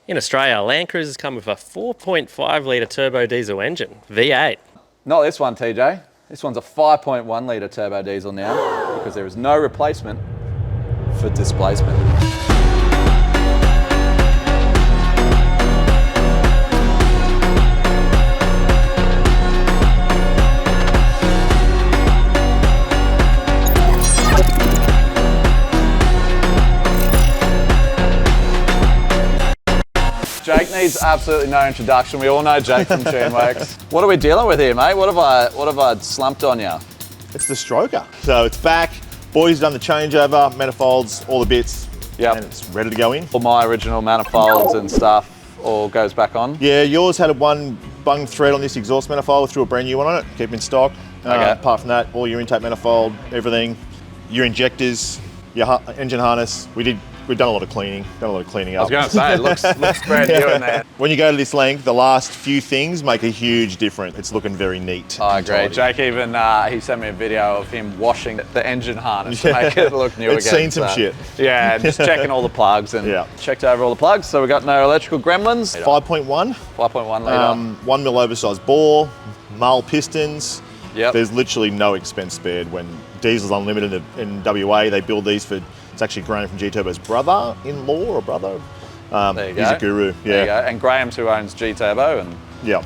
In Australia, Landcruisers come with a 4.5 litre turbo diesel engine, V8. Not this one, TJ. This one's a 5.1 litre turbo diesel now because there is no replacement for displacement. Jake needs absolutely no introduction. We all know Jake from Tunworks. What are we dealing with here, mate? What have I slumped on you? It's the stroker. So it's back. Boys done the changeover, manifolds, all the bits. Yeah. And it's ready to go in. All my original manifolds and stuff all goes back on. Yeah, yours had a one bung thread on this exhaust manifold. Threw a brand new one on it. Keep in stock. Okay. Apart from that, all your intake manifold, everything, your injectors, your engine harness. We've done a lot of cleaning. Done a lot of cleaning up. I was going to say, it looks brand new in there. When you go to this length, the last few things make a huge difference. It's looking very neat. I agree. Jake even, he sent me a video of him washing the engine harness to make it look new again. It's seen some shit. Yeah, and just checking all the plugs and checked over all the plugs. So we got no electrical gremlins. 5.1. 5.1 litre. 1 mil oversized bore, Mull pistons. Yep. There's literally no expense spared. When Diesel's Unlimited in WA, they build these for, it's actually Graham from G-Turbo's brother-in-law or brother. There you go. He's a guru. Yeah. There you go. And Graham's who owns G-Turbo, and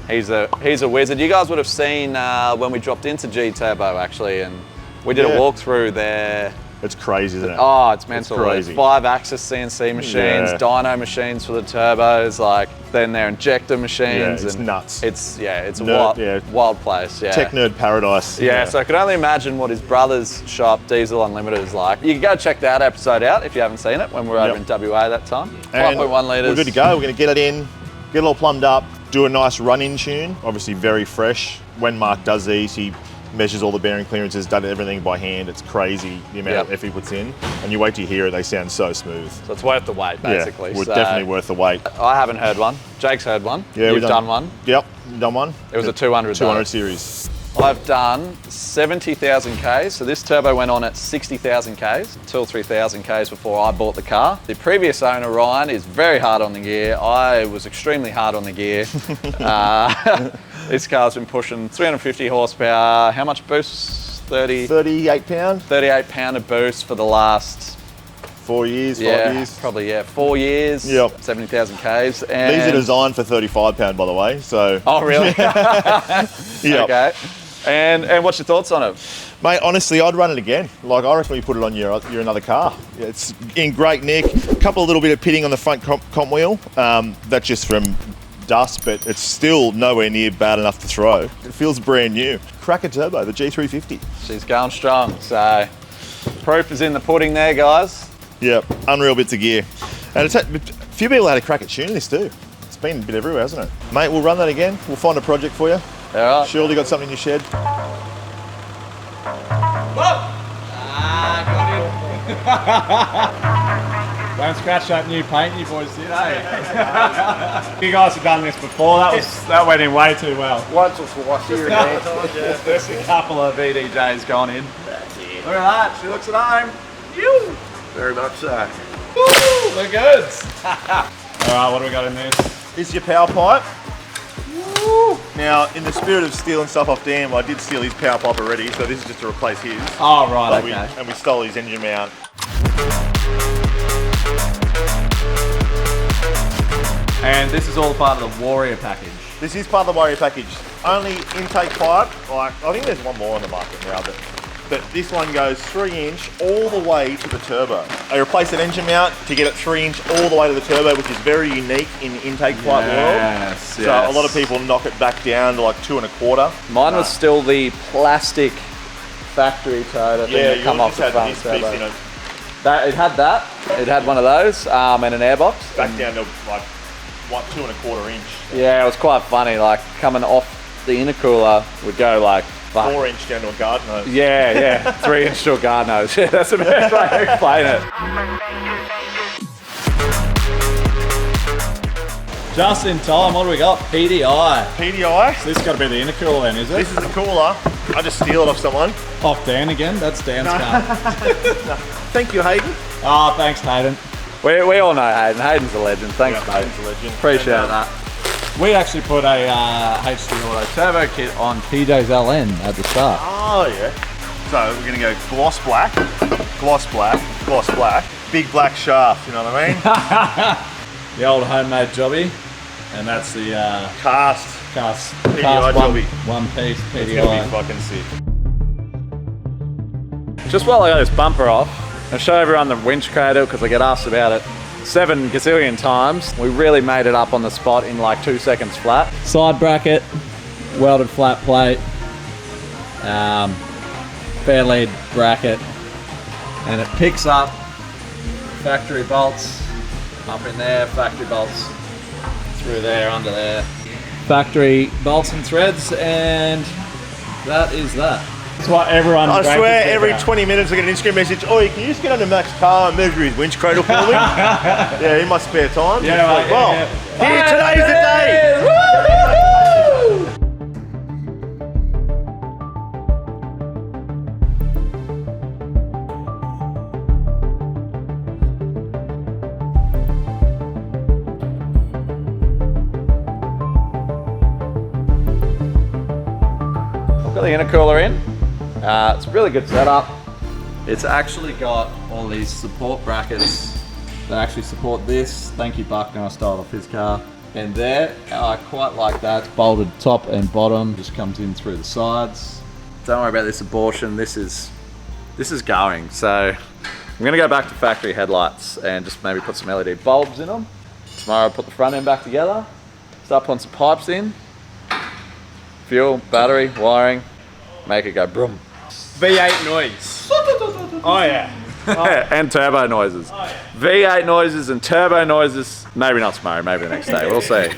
he's a wizard. You guys would have seen when we dropped into G-Turbo actually, and we did a walkthrough there. It's crazy, isn't it? Oh, it's mental. It's crazy. 5-axis CNC machines, dyno machines for the turbos, like then their injector machines. Yeah, it's and nuts. It's a wild place. Yeah. Tech nerd paradise. Yeah, so I could only imagine what his brother's shop, Diesel Unlimited, is like. You can go check that episode out if you haven't seen it when we were over in WA that time. 5.1 litres. We're good to go. We're going to get it in, get it all plumbed up, do a nice run-in tune. Obviously very fresh. When Mark does these, he measures all the bearing clearances, done everything by hand. It's crazy the amount of effort he puts in. And you wait till you hear it, they sound so smooth. So it's worth the wait, basically. Yeah, definitely worth the wait. I haven't heard one. Jake's heard one. Yeah, You've done one. Yep, done one. It was a 200 series. I've done 70,000 Ks, so this turbo went on at 60,000 Ks, 2 or 3,000 Ks before I bought the car. The previous owner, Ryan, is very hard on the gear. I was extremely hard on the gear. This car's been pushing 350 horsepower. How much boost? 38 pound. 38 pound of boost for the last 4 years, 5 years. Probably, 4 years. Yep. 70,000 Ks. And these are designed for 35 pound, by the way, so. Oh, really? Yep. Okay. And what's your thoughts on it? Mate, honestly, I'd run it again. Like, I reckon we put it on your another car. It's in great nick. A couple of little bit of pitting on the front comp wheel. That's just from dust, but it's still nowhere near bad enough to throw. It feels brand new. Cracker turbo, the G350. She's going strong, so proof is in the pudding there, guys. Yep, unreal bits of gear. And a few people had a crack at tuning this too. It's been a bit everywhere, hasn't it? Mate, we'll run that again. We'll find a project for you. All right. Surely got something in your shed. Don't scratch that new paint you boys did, eh? You guys have done this before. That went in way too well. Once or twice here and there. There's a couple of VDJs gone in. That's it. Look at that. She looks at home. You. Very much so. Woo, we're good. All right, what do we got in this? This is your power pipe. Woo. Now, in the spirit of stealing stuff off Dan, I did steal his power pipe already, so this is just to replace his. Oh, right, okay. And we stole his engine mount. And this is all part of the Warrior package. This is part of the Warrior package. Only intake pipe, like, I think there's one more on the market now, but this one goes 3-inch all the way to the turbo. I replaced an engine mount to get it 3-inch all the way to the turbo, which is very unique in the intake pipe world. So a lot of people knock it back down to like 2 1/4. Mine was still the plastic factory Toyota thing that come off the front turbo. It had that. It had one of those and an airbox. Back down to like 2 1/4 inch. Yeah, it was quite funny. Like coming off the intercooler would go like 4 inch down to a garden hose. Yeah, 3 inch to a garden hose. Yeah, that's the best way to explain it. Just in time, what do we got? PDI. PDI? So this has got to be the intercooler then, is it? This is the cooler. I just steal it off someone. Off Dan again? That's Dan's car. Thank you, Hayden. Oh, thanks, Hayden. We all know Hayden. Hayden's a legend. Thanks, mate. Hayden's a legend. Appreciate that. We actually put a HD Auto turbo kit on TJ's LN at the start. Oh yeah. So we're gonna go gloss black, gloss black, gloss black, big black shaft. You know what I mean? The old homemade jobby, and that's the Cast PDI jobby. One piece It's gonna be PDI. fucking sick. Just while I got this bumper off, I'll show everyone the winch cradle because I get asked about it 7 gazillion times. We really made it up on the spot in like 2 seconds flat. Side bracket, welded flat plate, fair lead bracket, and it picks up factory bolts up in there, factory bolts through there, under there. Factory bolts and threads, and that is that. That's what everyone. I swear, every 20 minutes I get an Instagram message. Oh, can you just get under Mac's car and measure his winch cradle for me? Yeah, in my spare time. Yeah, It's like, right, well, yeah. here, today's the day. Got the intercooler in. It's a really good setup. It's actually got all these support brackets that actually support this. Thank you, Buckner. I stole off his car. And there, I quite like that. It's bolted top and bottom. Just comes in through the sides. Don't worry about this abortion. This is going. So I'm gonna go back to factory headlights and just maybe put some LED bulbs in them. Tomorrow I'll put the front end back together. Start putting some pipes in. Fuel, battery, wiring, make it go brum. V8 noise. Oh yeah. And turbo noises. V8 noises and turbo noises. Maybe not tomorrow, maybe the next day. We'll see.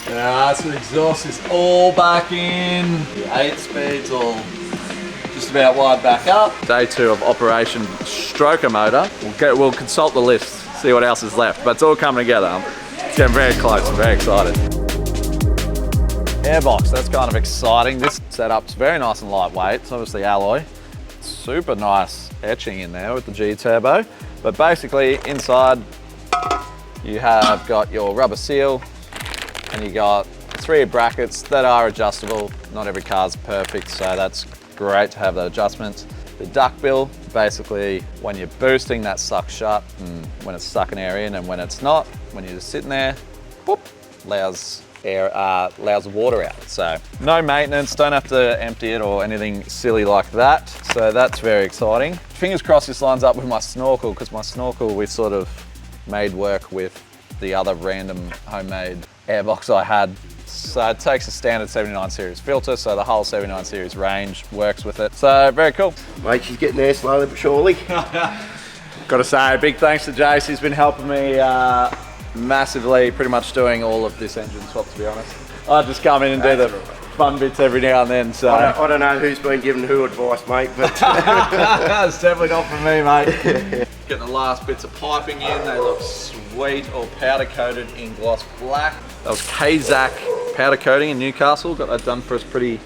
So the exhaust is all back in. The 8 speeds all just about wired back up. Day 2 of Operation Stroker Motor. We'll consult the list, see what else is left. But it's all coming together. It's getting very close. I'm very excited. Airbox, that's kind of exciting. This setup's very nice and lightweight. It's obviously alloy. Super nice etching in there with the G Turbo. But basically inside you have got your rubber seal and you got 3 brackets that are adjustable. Not every car's perfect, so that's great to have the adjustments. The duct bill, basically when you're boosting that sucks shut, and when it's sucking air in, and when it's not, when you're just sitting there, whoop, allows water out. So no maintenance, don't have to empty it or anything silly like that. So that's very exciting. Fingers crossed this lines up with my snorkel, because my snorkel we sort of made work with the other random homemade airbox I had. So it takes a standard 79 series filter, so the whole 79 series range works with it. So very cool. Mate, she's getting there slowly but surely. Got to say, big thanks to Jace. He's been helping me massively, pretty much doing all of this engine swap, to be honest. I just come in and do the fun bits every now and then, so. I don't know who's been giving who advice, mate, but It's definitely not for me, mate. Getting the last bits of piping in. They look sweet, all powder coated in gloss black. That was K-Zac powder coating in Newcastle. Got that done for us pretty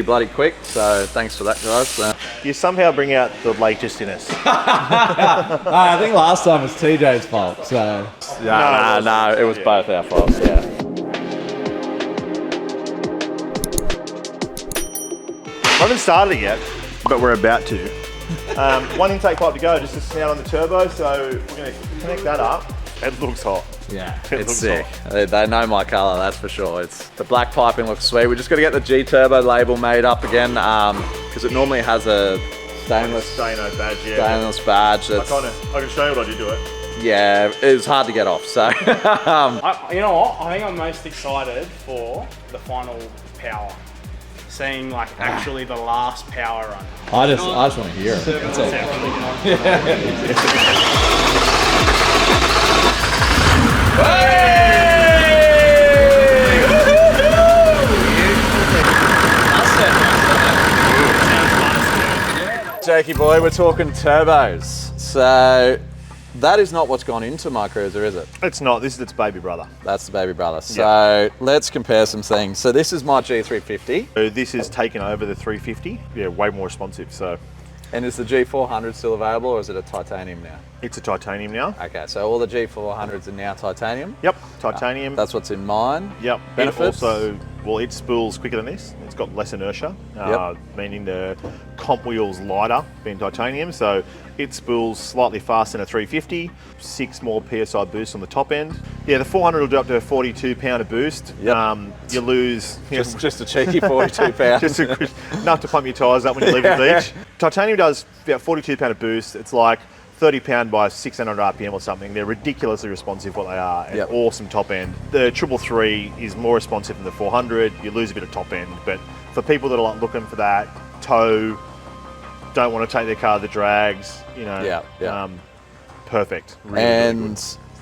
bloody quick, so thanks for that, guys. You somehow bring out the latest in us. I think last time was TJ's fault, so. No, it was both our faults, yeah. I haven't started it yet, but we're about to. One intake pipe to go, just to snout on the turbo, so we're going to connect that up. It looks hot. Yeah, It it's looks sick. They know my colour, that's for sure. It's the black piping looks sweet. We just got to get the G Turbo label made up again, because it normally has a stainless DYNO badge, yeah. stainless badge. I can show you what I did to it. Yeah, it was hard to get off. So You know what? I think I'm most excited for the final power. Seeing like actually the last power run. I just want to hear it. That's all. Sounds really good. Jakey boy, we're talking turbos. So that is not what's gone into my cruiser, is it? It's not, this is its baby brother. That's the baby brother. So let's compare some things. So this is my G350. So this is taken over the 350. Yeah, way more responsive, so And is the G400 still available, or is it a titanium now? It's a titanium now. Okay, so all the G400s are now titanium. Yep, titanium. That's what's in mine. Yep. Benefits? It also, well, it spools quicker than this. It's got less inertia, meaning the comp wheel's lighter, being titanium. So it spools slightly faster than a 350, 6 more PSI boost on the top end. Yeah, the 400 will do up to a 42 pounder boost. Yep. You lose Just a cheeky 42 pounds. just enough to pump your tyres up when you leave the beach. Titanium does about 42 pounder boost. It's like 30 pound by 600 RPM or something. They're ridiculously responsive what they are, and awesome top end. The 333 is more responsive than the 400. You lose a bit of top end, but for people that are like looking for that tow, don't want to take their car to the drags, you know, perfect. Really good.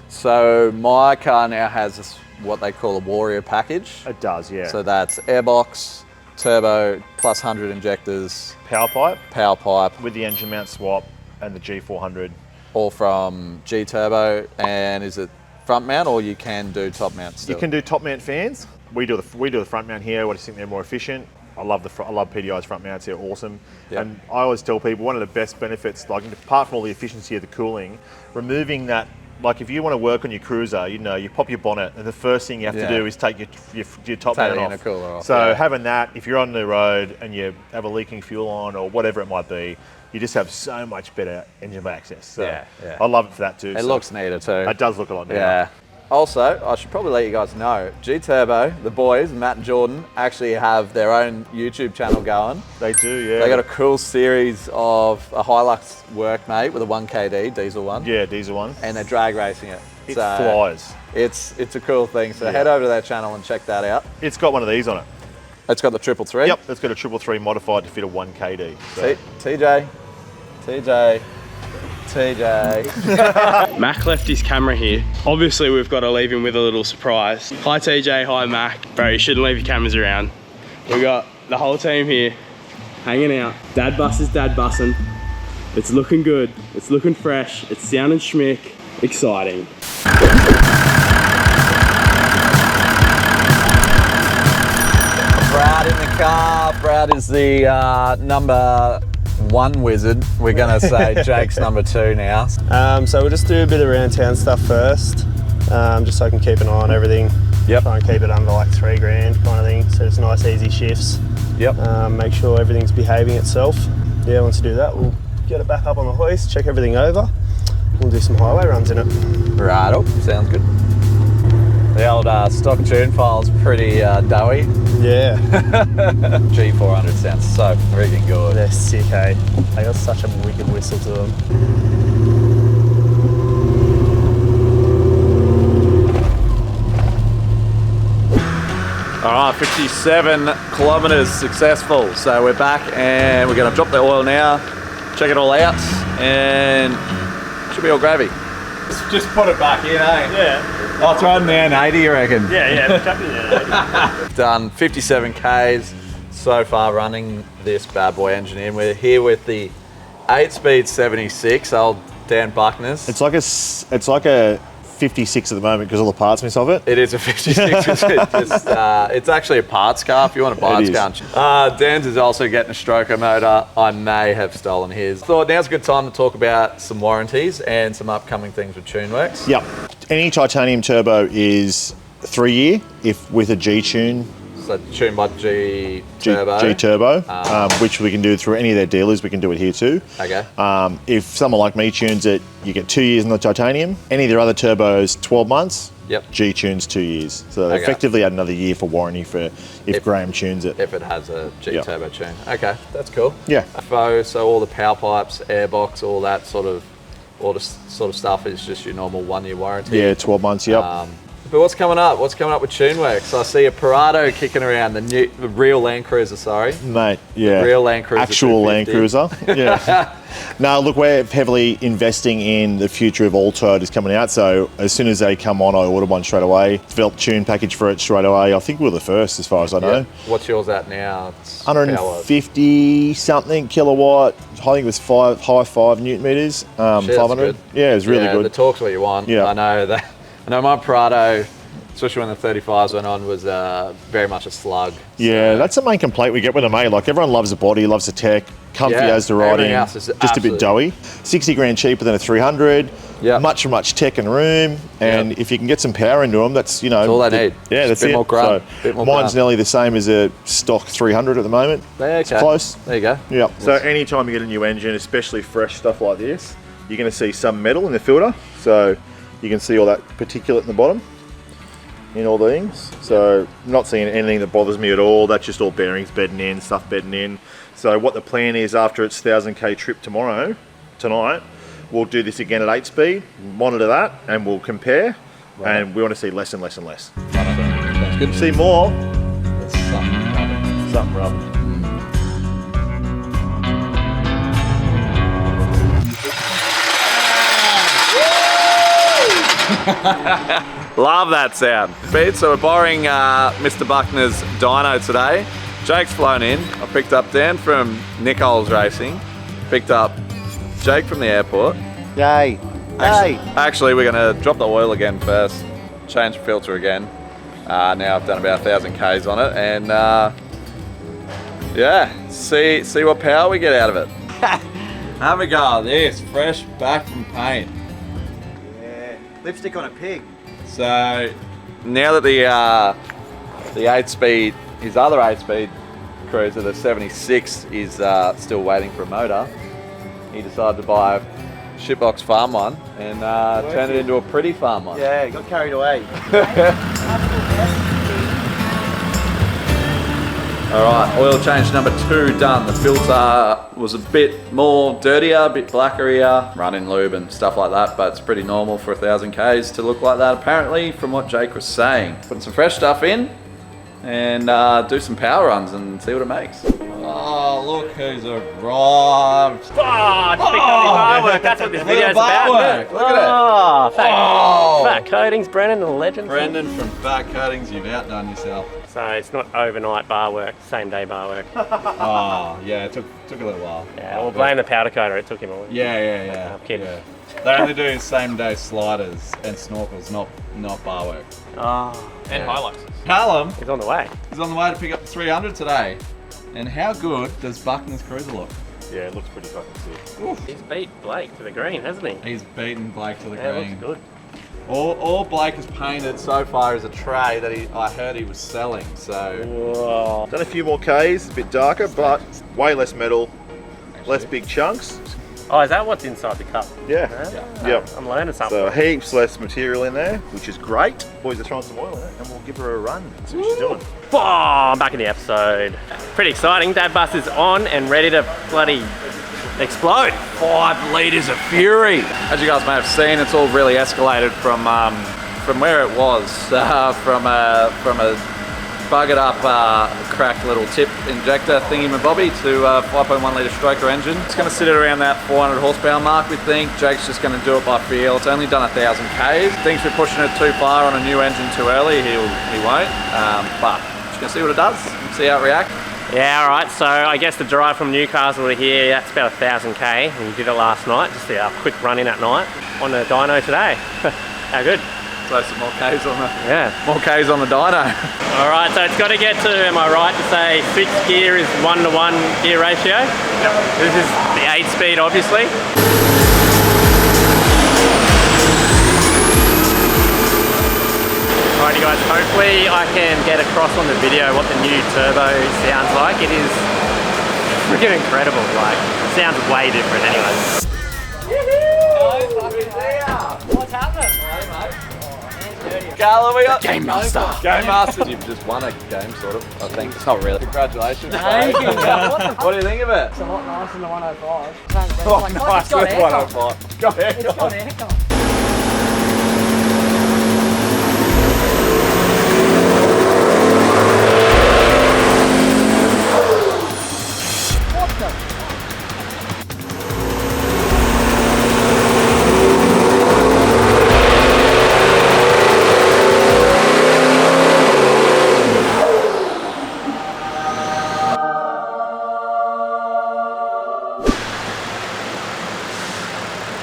So my car now has this, what they call a Warrior package. It does, yeah. So that's airbox, turbo, plus 100 injectors, power pipe with the engine mount swap and the G400. All from G Turbo. And is it front mount, or you can do top mount still? You can do top mount fans. We do the front mount here. I just think they're more efficient. I love PDI's front mounts. They're awesome. Yep. And I always tell people one of the best benefits, like apart from all the efficiency of the cooling, removing that. Like if you want to work on your cruiser, you know, you pop your bonnet, and the first thing you have to do is take your top mount off. Cooler off. So having that, if you're on the road and you have a leaking fuel on or whatever it might be, you just have so much better engine bay access. So I love it for that too. It looks neater too. It does look a lot neater. Yeah. Also, I should probably let you guys know, G Turbo, the boys, Matt and Jordan, actually have their own YouTube channel going. They do, yeah. They got a cool series of a Hilux workmate with a 1KD diesel one. Yeah, diesel one. And they're drag racing it. It flies. It's a cool thing. So head over to their channel and check that out. It's got one of these on it. It's got the 333? Yep, it's got a 333 modified to fit a 1KD. So. TJ. Mac left his camera here. Obviously, we've got to leave him with a little surprise. Hi TJ, hi Mac. Bro, you shouldn't leave your cameras around. We got the whole team here, hanging out. Dad bus is dad bussing. It's looking good. It's looking fresh. It's sounding schmick. Exciting. Brad in the car. Brad is the number 1 wizard. We're gonna say Jake's number 2 now. So we'll just do a bit of around town stuff first, just so I can keep an eye on everything. Yep. Try and keep it under like $3 grand kind of thing, so it's nice easy shifts. Yep. Make sure everything's behaving itself. Yeah, once we do that, we'll get it back up on the hoist, check everything over. We'll do some highway runs in it. Righto, sounds good. The old stock tune file's pretty doughy. Yeah. G400 sounds so freaking good. They're sick, eh? They got such a wicked whistle to them. All right, 57 kilometers successful. So we're back and we're gonna drop the oil now, check it all out, and should be all gravy. Just put it back in, eh? Yeah. I'll try the N80, you reckon? Yeah, chuck it in there. Done 57 Ks so far running this bad boy engine in. We're here with the 8-speed 76, old Dan Buckner's. It's like a 56 at the moment because all the parts miss of it. It is a 56. It's actually a parts car if you want a parts car. Dan's is also getting a stroker motor. I may have stolen his. Thought now's a good time to talk about some warranties and some upcoming things with TuneWorks. Yep. Any titanium turbo is 3 year if with a G tune. So tuned by G Turbo. G Turbo, which we can do through any of their dealers. We can do it here too. Okay. If someone like me tunes it, you get 2 years on the titanium. Any of their other turbos, 12 months. Yep. G tunes 2 years. So they effectively add another year for warranty for if Graham tunes it. If it has a G Turbo tune. Okay, that's cool. Yeah. So all the power pipes, airbox, all that sort of stuff is just your normal 1 year warranty. Yeah, 12 months. Yep. But what's coming up? What's coming up with TuneWorks? I see a Parado kicking around, the real Landcruiser, sorry. Mate, yeah. The real Landcruiser. Actual Landcruiser. Yeah. No, look, we're heavily investing in the future of all Toyotas coming out. So as soon as they come on, I ordered one straight away. Developed a tune package for it straight away. I think we're the first as far as I know. What's yours at now? It's 150 something kilowatt. I think it was high 5 newton meters. 500. Yeah, it was really good. The torque's what you want. Yeah. I know that. I know my Parado, especially when the 35s went on, was very much a slug. Yeah, that's the main complaint we get with them, eh? Like everyone loves the body, loves the tech, comfy Yeah, as to ride everything in, else is just a bit doughy. 60 grand cheaper than a 300. Yeah. Much tech and room, and if you can get some power into them, that's That's all they need. Yeah, Just that's a bit it. more grunt, So bit more mine's grunt. nearly the same as a stock 300 at the moment. Yeah, It's okay. close. There you go. Yeah. So anytime you get a new engine, especially fresh stuff like this, you're going to see some metal in the filter. So you can see all that particulate in the bottom, in all the things. So not seeing anything that bothers me at all. That's just all bearings bedding in, stuff bedding in. So what the plan is after its 1,000k trip tonight, we'll do this again at 8 speed, monitor that, and we'll compare. Right. And we want to see less and less and less. Sounds good. See more. That's something rubber. Love that sound. Speed, so we're borrowing Mr. Buckner's dyno today. Jake's flown in. I picked up Dan from Nichols Racing. Picked up Jake from the airport. Yay. Actually, we're gonna drop the oil again first. Change the filter again. Now I've done about 1,000 Ks on it, and yeah, see what power we get out of it. Have a go at this, fresh back from paint. Yeah. Lipstick on a pig. So now that the 8-speed, his other 8-speed cruiser, the 76, is still waiting for a motor, he decided to buy a shitbox farm one and turn it into a pretty farm one. Yeah, got carried away. Alright, oil change number 2 done. The filter was a bit more dirtier, a bit blacker here, running lube and stuff like that, but it's pretty normal for 1,000 Ks to look like that apparently, from what Jake was saying. Putting some fresh stuff in and do some power runs and see what it makes. Oh, look who's arrived. Oh, it's picked up the bar work. That's what this video's about. Look at it. Oh, Oh. fat coatings, Brennan, the legend. Brendan from Fat Coatings, you've outdone yourself. So it's not overnight bar work, same day bar work. Oh, yeah, it took a little while. Yeah, we'll blame the powder coater. It took him a while. Yeah. I'm kidding. Yeah. They only do same day sliders and snorkels, not bar work. Oh, And Hilux. Callum he's on the way. is on the way to pick up the 300 today. And how good does Buckner's Cruiser look? Yeah, it looks pretty fucking sick. He's beat Blake to the green, hasn't he? He's beaten Blake to the Yeah, it green. looks good. All Blake has painted so far is a tray that I heard he was selling. So Whoa. Done a few more Ks, a bit darker, but way less metal, less big chunks. Oh, is that what's inside the cup? Yeah. Ah, Yep. I'm learning something. So heaps less material in there, which is great. Boys are throwing some oil in it, and we'll give her a run. See what she's doing. Oh, I'm back in the episode. Pretty exciting. Dad bus is on and ready to bloody explode. 5 litres of fury. As you guys may have seen, it's all really escalated from where it was, from a buggered up, cracked little tip injector thingy-mabobby to a 5.1 litre stroker engine. It's going to sit at around that 400 horsepower mark, we think. Jake's just going to do it by feel. It's only done 1,000 Ks. Thinks we're pushing it too far on a new engine too early. He won't. But just going to see what it does, see how it reacts. Yeah, all right. So I guess the drive from Newcastle to here, that's about 1,000 K. And we did it last night. Just a quick run in at night on the dyno today. How good? So some more Ks on the Yeah. more Ks on the dyno. All right. So it's got to get to, am I right to say, 6 gear is 1-to-1 gear ratio? Yep. This is the 8-speed, obviously. Alrighty guys, hopefully I can get across on the video what the new turbo sounds like. It is freaking incredible, like, it sounds way different anyway. What's happening? Callum, we got Game Master. Game Master. You've just won a game, sort of, I think. It's not really. Congratulations. Thank you. What do you think of it? It's a lot nicer than the 105. Oh, nice with 105. It's got It's got aircon.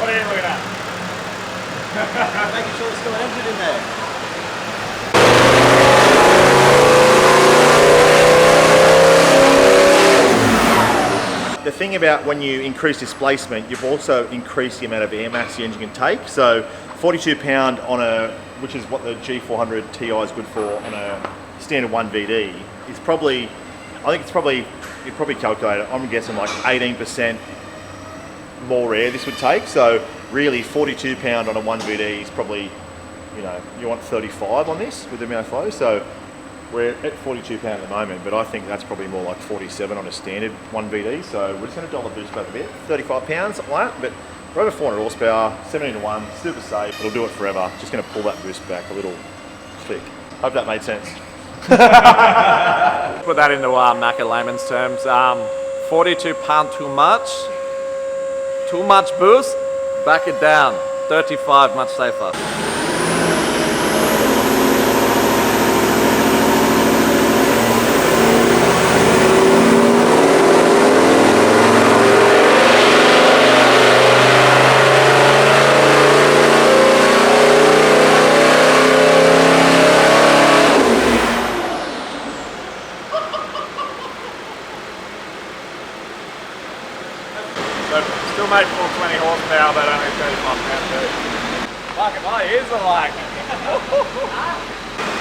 What are you looking at? thing about when you increase displacement, you've also increased the amount of air mass the engine can take. So 42 pound on a, which is what the G400 Ti is good for on a standard 1VD, is probably, I think it's probably, you probably calculate it, I'm guessing like 18% more air this would take. So really 42 pound on a 1VD is probably, you know, you want 35 on this with the amount of flow. So we're at 42 pound at the moment, but I think that's probably more like 47 on a standard 1VD. So we're just going to dial the boost back a bit, 35 pounds, something like that. But we're over 400 horsepower, 17 to 1, super safe. It'll do it forever. Just going to pull that boost back a little click. Hope that made sense. Put that into Macca layman's terms. 42 pound too much boost, back it down. 35 much safer. Still made full 20 horsepower, but only 35 pound feet. Fucking my ears are like.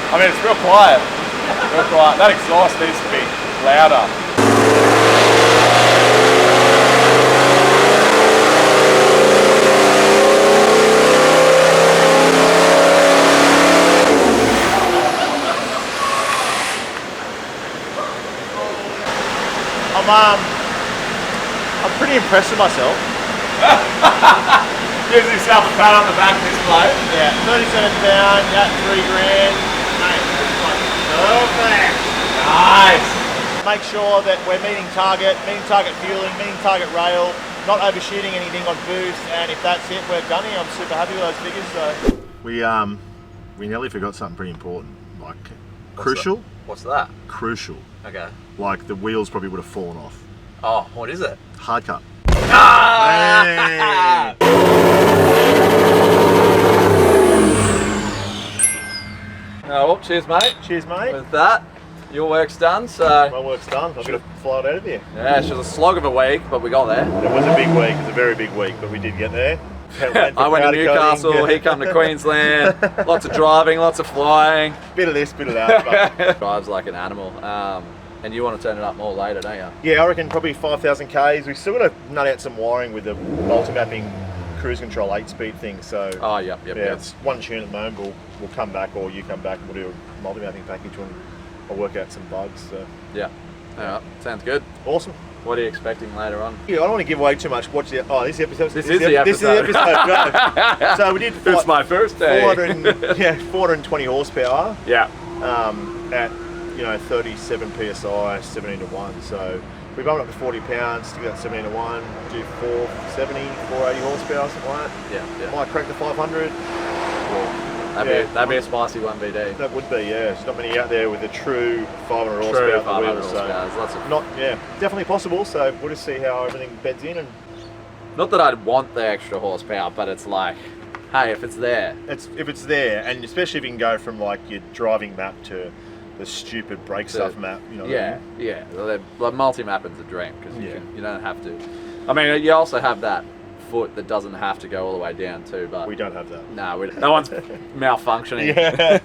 I mean, it's real quiet. Real quiet. That exhaust needs to be louder. I'm pretty impressed with myself. Gives himself a pat on the back of this bloke. Yeah, 37 pound, yeah, 3 grand. Mate, it's like perfect. Nice. Make sure that we're meeting target fueling, meeting target rail, not overshooting anything on boost, and if that's it, we're done here. I'm super happy with those figures. So we nearly forgot something pretty important, like crucial. What's that? Crucial. Okay. Like the wheels probably would have fallen off. Oh, what is it? Hard cut. Ah! Hey. Oh, well, cheers, mate. Cheers, mate. With that, your work's done, so... My work's done. I've got to fly it out of here. Yeah, it was a slog of a week, but we got there. It was a big week. It was a very big week, but we did get there. I went to Newcastle, he come to Queensland, lots of driving, lots of flying. Bit of this, bit of that. But Drives like an animal. And you want to turn it up more later, don't you? yeah, I reckon probably 5,000 Ks. We've still got to nut out some wiring with the multi-mapping cruise control 8-speed thing. So Oh, yep. it's one tune at the moment. We'll come back, or you come back, and we'll do a multi-mapping package when I'll work out some bugs. So. Yeah. All right, sounds good. Awesome. What are you expecting later on? Yeah, I don't want to give away too much. Watch the this episode. This is the episode. No. So we did. It's my first day. 420 horsepower. Yeah. At 37 psi, 17 to 1. So we bumped up to 40 pounds, stick that 17 to 1, do 470, 480 horsepower, something like that. Yeah. Might crack the 500. That'd be a spicy 1VD. That would be, yeah. There's not many out there with a true 500 horsepower. True 500 wheels, horsepower. There's lots of... definitely possible. So we'll just see how everything beds in. And Not that I'd want the extra horsepower, but it's like, hey, if it's there. if it's there, and especially if you can go from like your driving map to the stupid brake stuff map, you know. Yeah. The multi-mapping's a dream because you don't have to. I mean, you also have that foot that doesn't have to go all the way down too, but we don't have that. No, no one's malfunctioning. Yeah.